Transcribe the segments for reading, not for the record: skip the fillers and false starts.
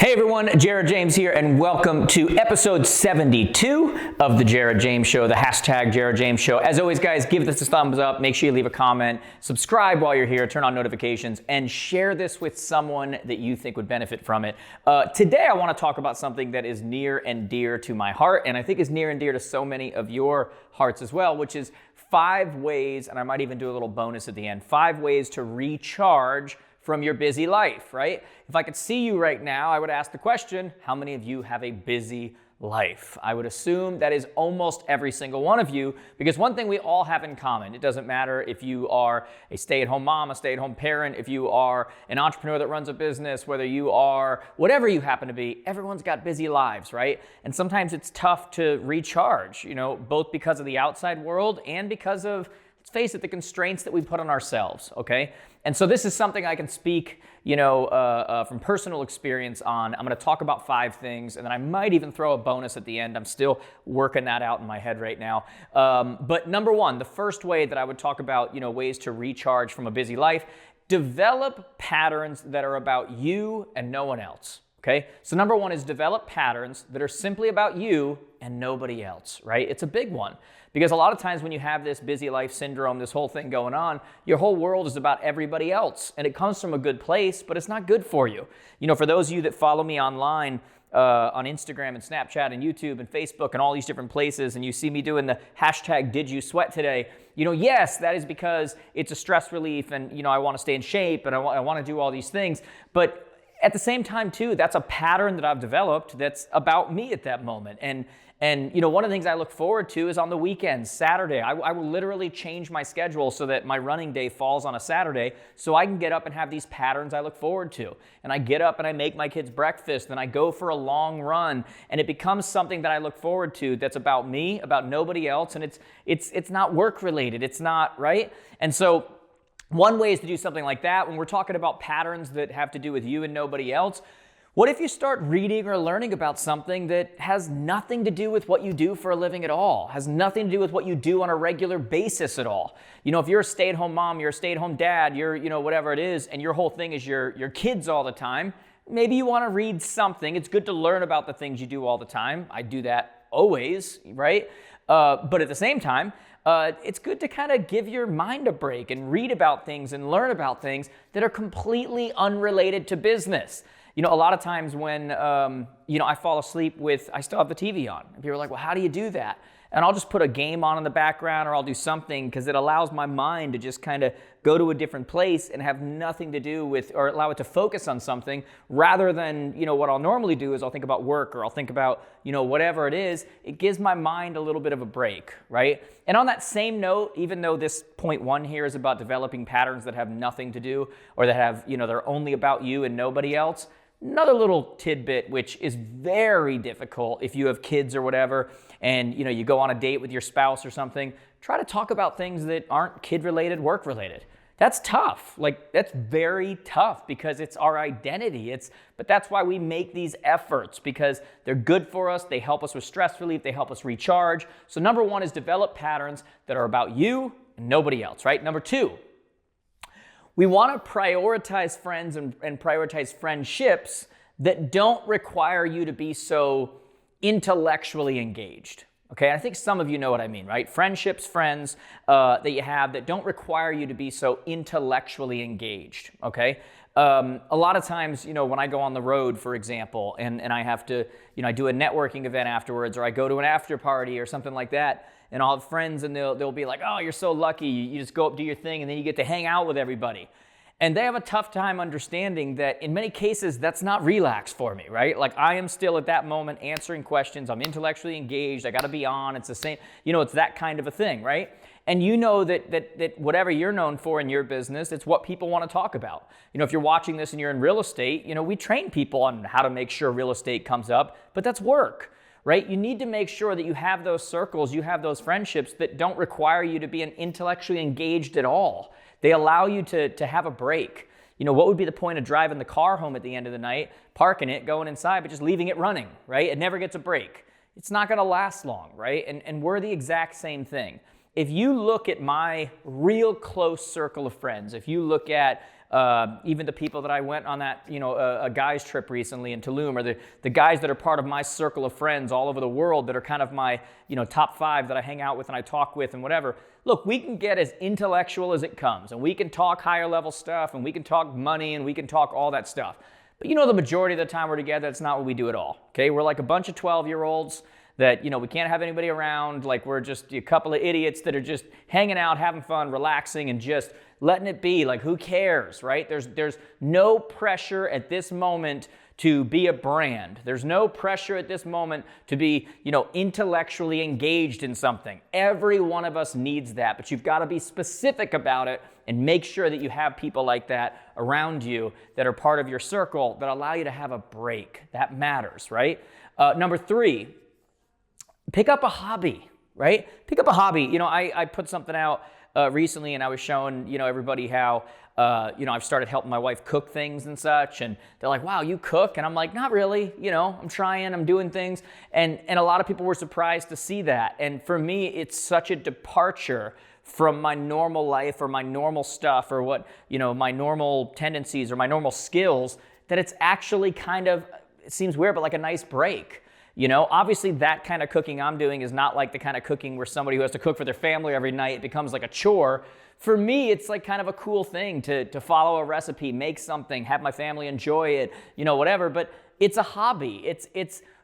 Hey everyone, Jared James here, and welcome to episode 72 of the Jared James Show, the hashtag Jared James Show. As always, guys, give this a thumbs up, make sure you leave a comment, subscribe while you're here, turn on notifications, and share this with someone that you think would benefit from it. Today, I want to talk about something that is near and dear to my heart, and I think is near and dear to so many of your hearts as well, which is 5 ways, and I might even do a little bonus at the end, 5 ways to recharge from your busy life, right? If I could see you right now, I would ask the question, how many of you have a busy life? I would assume that is almost every single one of you, because one thing we all have in common, it doesn't matter if you are a stay-at-home mom, a stay-at-home parent, if you are an entrepreneur that runs a business, whether you are whatever you happen to be, everyone's got busy lives, right? And sometimes it's tough to recharge, both because of the outside world and because of, let's face it, the constraints that we put on ourselves, okay? And so this is something I can speak, from personal experience on. I'm going to talk about 5 things, and then I might even throw a bonus at the end. I'm still working that out in my head right now. But number 1, the first way that I would talk about, ways to recharge from a busy life, develop patterns that are about you and no one else. Okay, so number 1 is develop patterns that are simply about you and nobody else, right? It's a big one because a lot of times when you have this busy life syndrome, this whole thing going on, your whole world is about everybody else, and it comes from a good place, but it's not good for you. For those of you that follow me online, on Instagram and Snapchat and YouTube and Facebook and all these different places, and you see me doing the hashtag Did You Sweat Today, yes, that is because it's a stress relief and, I want to stay in shape and I want to do all these things, but at the same time, too, that's a pattern that I've developed that's about me at that moment. And one of the things I look forward to is on the weekends, Saturday. I will literally change my schedule so that my running day falls on a Saturday so I can get up and have these patterns I look forward to. And I get up and I make my kids breakfast and I go for a long run, and it becomes something that I look forward to that's about me, about nobody else, and it's not work related. It's not, right? And so one way is to do something like that when we're talking about patterns that have to do with you and nobody else. What if you start reading or learning about something that has nothing to do with what you do for a living at all, has nothing to do with what you do on a regular basis at all? If you're a stay-at-home mom, you're a stay-at-home dad, you're, whatever it is, and your whole thing is your kids all the time, maybe you want to read something. It's good to learn about the things you do all the time. I do that always, right? But at the same time, it's good to kind of give your mind a break and read about things and learn about things that are completely unrelated to business. A lot of times when, I fall asleep I still have the TV on. And people are like, well, how do you do that? And I'll just put a game on in the background, or I'll do something because it allows my mind to just kind of go to a different place and have nothing to do with, or allow it to focus on something rather than, what I'll normally do is I'll think about work or I'll think about, whatever it is. It gives my mind a little bit of a break, right? And on that same note, even though this point 1 here is about developing patterns that have nothing to do or that have, they're only about you and nobody else, another little tidbit, which is very difficult if you have kids or whatever, and you go on a date with your spouse or something, try to talk about things that aren't kid-related, work-related. That's tough. That's very tough because it's our identity. But that's why we make these efforts, because they're good for us. They help us with stress relief. They help us recharge. So number 1 is develop patterns that are about you and nobody else, right? Number 2, we want to prioritize friends and prioritize friendships that don't require you to be so intellectually engaged. Okay, I think some of you know what I mean, right? Friendships, friends that you have that don't require you to be so intellectually engaged, okay? A lot of times, when I go on the road, for example, and I have to, I do a networking event afterwards, or I go to an after party or something like that, and I'll have friends and they'll be like, oh, you're so lucky. You just go up, do your thing, and then you get to hang out with everybody. And they have a tough time understanding that in many cases, that's not relax for me, right? I am still at that moment answering questions. I'm intellectually engaged. I got to be on. It's the same, it's that kind of a thing, right? And that whatever you're known for in your business, it's what people want to talk about. If you're watching this and you're in real estate, we train people on how to make sure real estate comes up, but that's work. Right? You need to make sure that you have those circles, you have those friendships that don't require you to be intellectually engaged at all. They allow you to have a break. What would be the point of driving the car home at the end of the night, parking it, going inside, but just leaving it running, right? It never gets a break. It's not going to last long, right? And we're the exact same thing. If you look at my real close circle of friends, if you look at even the people that I went on that, a guy's trip recently in Tulum, or the guys that are part of my circle of friends all over the world that are kind of my, top 5 that I hang out with and I talk with and whatever. Look, we can get as intellectual as it comes, and we can talk higher level stuff, and we can talk money, and we can talk all that stuff. But the majority of the time we're together, that's not what we do at all, okay? We're like a bunch of 12-year-olds that, we can't have anybody around. Like, we're just a couple of idiots that are just hanging out, having fun, relaxing, and just letting it be. Like, who cares, right? There's no pressure at this moment to be a brand. There's no pressure at this moment to be, intellectually engaged in something. Every one of us needs that, but you've got to be specific about it and make sure that you have people like that around you that are part of your circle that allow you to have a break. That matters, right? Number 3, pick up a hobby, right? Pick up a hobby. I put something out recently, and I was showing, everybody how, I've started helping my wife cook things and such, and they're like, wow, you cook? And I'm like, not really, I'm trying, I'm doing things. And a lot of people were surprised to see that. And for me, it's such a departure from my normal life or my normal stuff or what, my normal tendencies or my normal skills, that it's actually kind of, it seems weird, but like a nice break. Obviously that kind of cooking I'm doing is not like the kind of cooking where somebody who has to cook for their family every night, it becomes like a chore. For me, it's like kind of a cool thing to follow a recipe, make something, have my family enjoy it, whatever. But it's a hobby.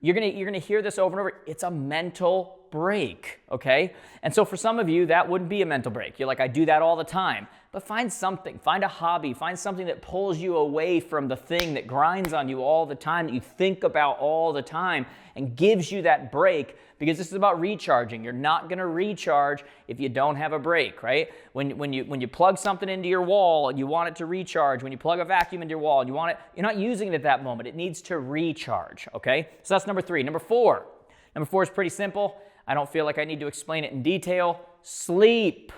You're gonna hear this over and over. It's a mental break, okay? And so for some of you, that wouldn't be a mental break. You're like, I do that all the time. But find something, find a hobby, find something that pulls you away from the thing that grinds on you all the time, that you think about all the time, and gives you that break, because this is about recharging. You're not gonna recharge if you don't have a break, right? When you plug something into your wall and you want it to recharge, when you plug a vacuum into your wall and you want it, you're not using it at that moment. It needs to recharge, okay? So that's number 3. Number 4. Number 4 is pretty simple. I don't feel like I need to explain it in detail. Sleep.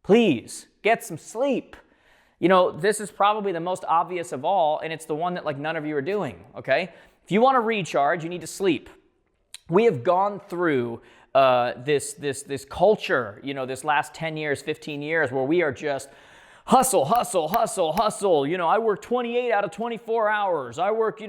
Please, get some sleep. This is probably the most obvious of all, and it's the one that like none of you are doing, okay? If you want to recharge, you need to sleep. We have gone through this culture, this last 10 years, 15 years, where we are just hustle, hustle, hustle, hustle. I work 28 out of 24 hours. I work,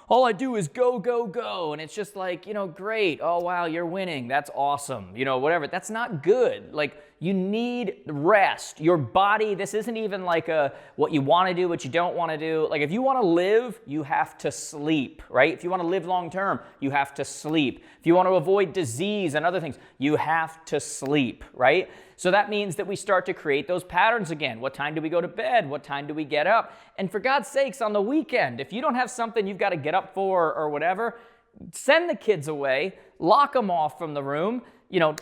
all I do is go, go, go. And it's just like, great. Oh, wow, you're winning. That's awesome. Whatever. That's not good. Like, you need rest. Your body, this isn't even like what you want to do, what you don't want to do. Like, if you want to live, you have to sleep, right? If you want to live long term, you have to sleep. If you want to avoid disease and other things, you have to sleep, right? So that means that we start to create those patterns again. What time do we go to bed? What time do we get up? And for God's sakes, on the weekend, if you don't have something you've got to get up for or whatever, send the kids away, lock them off from the room,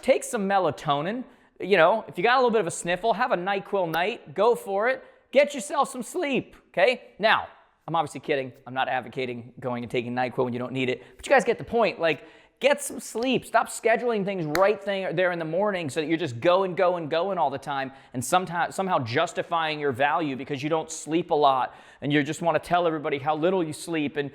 take some melatonin. If you got a little bit of a sniffle, have a NyQuil night, go for it, get yourself some sleep, okay? Now, I'm obviously kidding. I'm not advocating going and taking NyQuil when you don't need it, but you guys get the point. Like, get some sleep. Stop scheduling things right there in the morning so that you're just going all the time, and somehow justifying your value because you don't sleep a lot and you just want to tell everybody how little you sleep. And,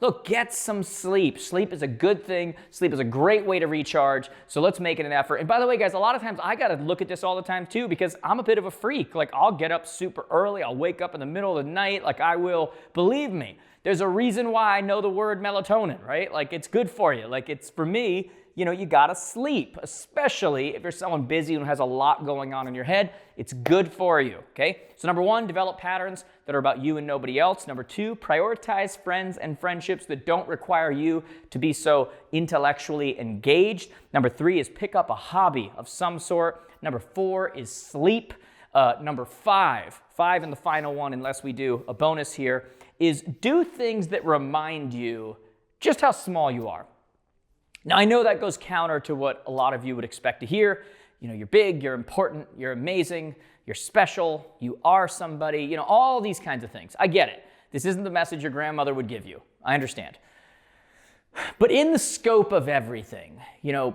look, get some sleep. Sleep is a good thing. Sleep is a great way to recharge. So let's make it an effort. And by the way, guys, a lot of times I got to look at this all the time too, because I'm a bit of a freak. Like, I'll get up super early. I'll wake up in the middle of the night. Like, I will, believe me. There's a reason why I know the word melatonin, right? Like, it's good for you. Like, it's, for me, you gotta sleep, especially if you're someone busy and has a lot going on in your head. It's good for you, okay? So number 1, develop patterns that are about you and nobody else. Number 2, prioritize friends and friendships that don't require you to be so intellectually engaged. Number 3 is pick up a hobby of some sort. Number 4 is sleep. Number 5 and the final one, unless we do a bonus here, is do things that remind you just how small you are. Now, I know that goes counter to what a lot of you would expect to hear. You're big, you're important, you're amazing, you're special, you are somebody, all these kinds of things. I get it. This isn't the message your grandmother would give you. I understand. But in the scope of everything,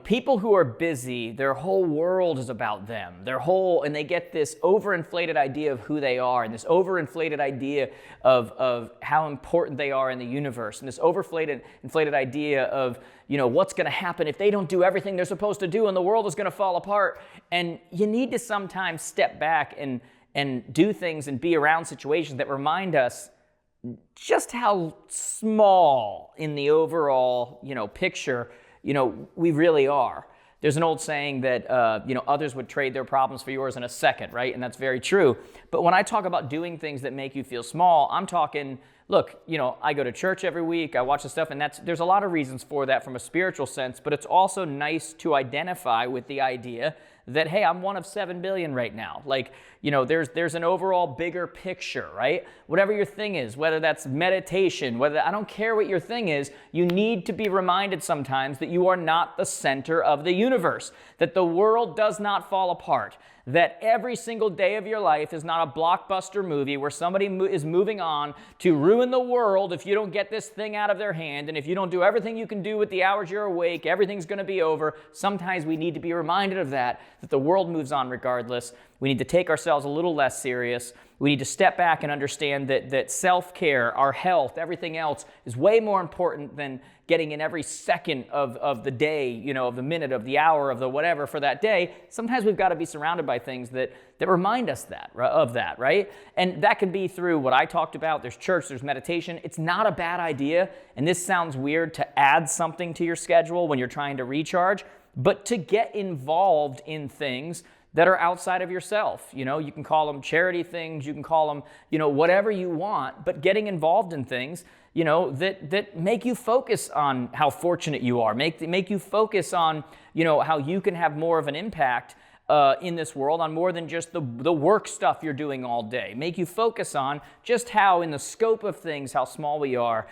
people who are busy, their whole world is about them. And they get this overinflated idea of who they are, and this overinflated idea of how important they are in the universe, and this inflated idea of, what's going to happen if they don't do everything they're supposed to do and the world is going to fall apart. And you need to sometimes step back and and do things and be around situations that remind us just how small in the overall, picture, we really are. There's an old saying that, others would trade their problems for yours in a second, right? And that's very true. But when I talk about doing things that make you feel small, I'm talking, look, I go to church every week, I watch the stuff, and there's a lot of reasons for that from a spiritual sense, but it's also nice to identify with the idea that, hey, I'm one of 7 billion right now. There's an overall bigger picture, right? Whatever your thing is, whether that's meditation, I don't care what your thing is, you need to be reminded sometimes that you are not the center of the universe, that the world does not fall apart, that every single day of your life is not a blockbuster movie where somebody is moving on to ruin the world if you don't get this thing out of their hand, and if you don't do everything you can do with the hours you're awake, everything's going to be over. Sometimes we need to be reminded of that the world moves on regardless. We need to take ourselves a little less serious. We need to step back and understand that self-care, our health, everything else is way more important than getting in every second of the day, of the minute, of the hour, of the whatever for that day. Sometimes we've got to be surrounded by things that remind us of that, right? And that can be through what I talked about. There's church, there's meditation. It's not a bad idea, and this sounds weird, to add something to your schedule when you're trying to recharge, but to get involved in things that are outside of yourself. You can call them charity things, you can call them, whatever you want, but getting involved in things, that make you focus on how fortunate you are, make you focus on, how you can have more of an impact in this world on more than just the work stuff you're doing all day. Make you focus on just how, in the scope of things, how small we are.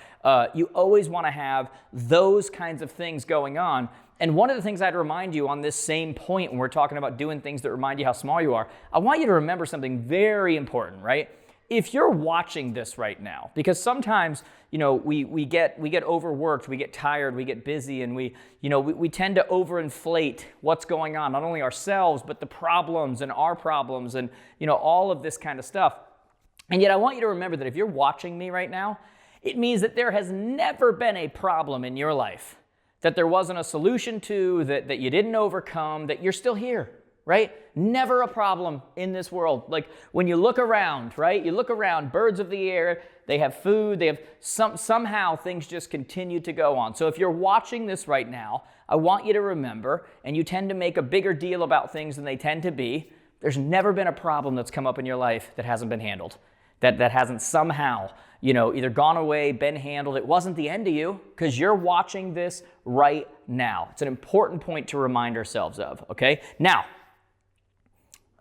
You always want to have those kinds of things going on. And one of the things I'd remind you on this same point when we're talking about doing things that remind you how small you are, I want you to remember something very important, right? If you're watching this right now, because sometimes, we get overworked, we get tired, we get busy, and we tend to overinflate what's going on, not only ourselves, but the problems and our problems and, all of this kind of stuff. And yet I want you to remember that if you're watching me right now, it means that there has never been a problem in your life that there wasn't a solution to, that you didn't overcome, that you're still here, right? Never a problem in this world. Like when you look around, right? You look around, birds of the air, they have food, they have somehow things just continue to go on. So if you're watching this right now, I want you to remember, and you tend to make a bigger deal about things than they tend to be, there's never been a problem that's come up in your life that hasn't been handled, that hasn't somehow either gone away, been handled. It wasn't the end of you because you're watching this right now. It's an important point to remind ourselves of, okay? Now,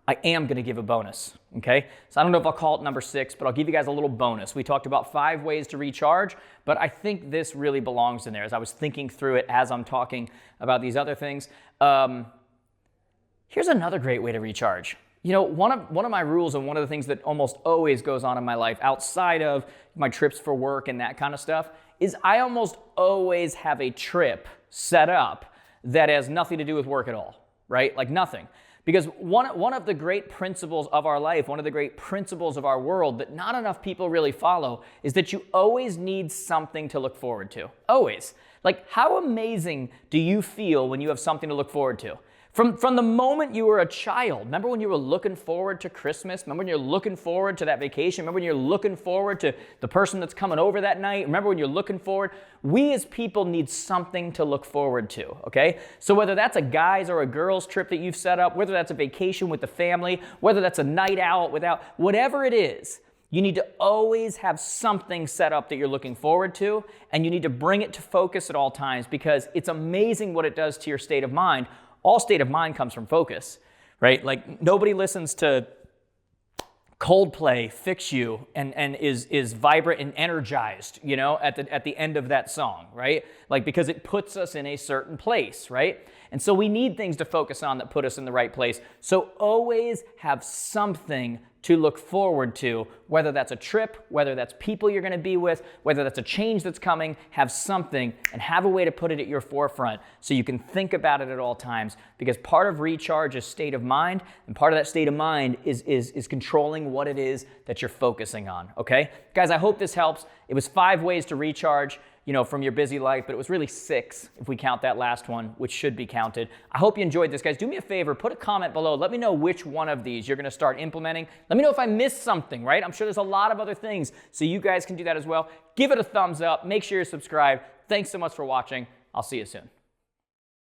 I am going to give a bonus, okay? So I don't know if I'll call it number 6, but I'll give you guys a little bonus. We talked about 5 ways to recharge, but I think this really belongs in there as I was thinking through it as I'm talking about these other things. Here's another great way to recharge. One of my rules, and one of the things that almost always goes on in my life outside of my trips for work and that kind of stuff, is I almost always have a trip set up that has nothing to do with work at all, right? Like nothing. Because one of the great principles of our life, one of the great principles of our world that not enough people really follow, is that you always need something to look forward to. Always. Like, how amazing do you feel when you have something to look forward to? From the moment you were a child, remember when you were looking forward to Christmas? Remember when you're looking forward to that vacation? Remember when you're looking forward to the person that's coming over that night? Remember when you're looking forward? We as people need something to look forward to, okay? So whether that's a guy's or a girl's trip that you've set up, whether that's a vacation with the family, whether that's a night out without, whatever it is, you need to always have something set up that you're looking forward to, and you need to bring it to focus at all times because it's amazing what it does to your state of mind. All state of mind comes from focus, right? Like nobody listens to Coldplay Fix You and is vibrant and energized, at the end of that song, right? Like because it puts us in a certain place, right? And so we need things to focus on that put us in the right place. So always have something to look forward to, whether that's a trip, whether that's people you're going to be with, whether that's a change that's coming, have something and have a way to put it at your forefront so you can think about it at all times, because part of recharge is state of mind, and part of that state of mind is controlling what it is that you're focusing on, okay? Guys, I hope this helps. It was 5 ways to recharge. from your busy life, but it was really 6 if we count that last one, which should be counted. I hope you enjoyed this, guys. Do me a favor, put a comment below. Let me know which one of these you're going to start implementing. Let me know if I missed something, right? I'm sure there's a lot of other things, so you guys can do that as well. Give it a thumbs up. Make sure you're subscribed. Thanks so much for watching. I'll see you soon.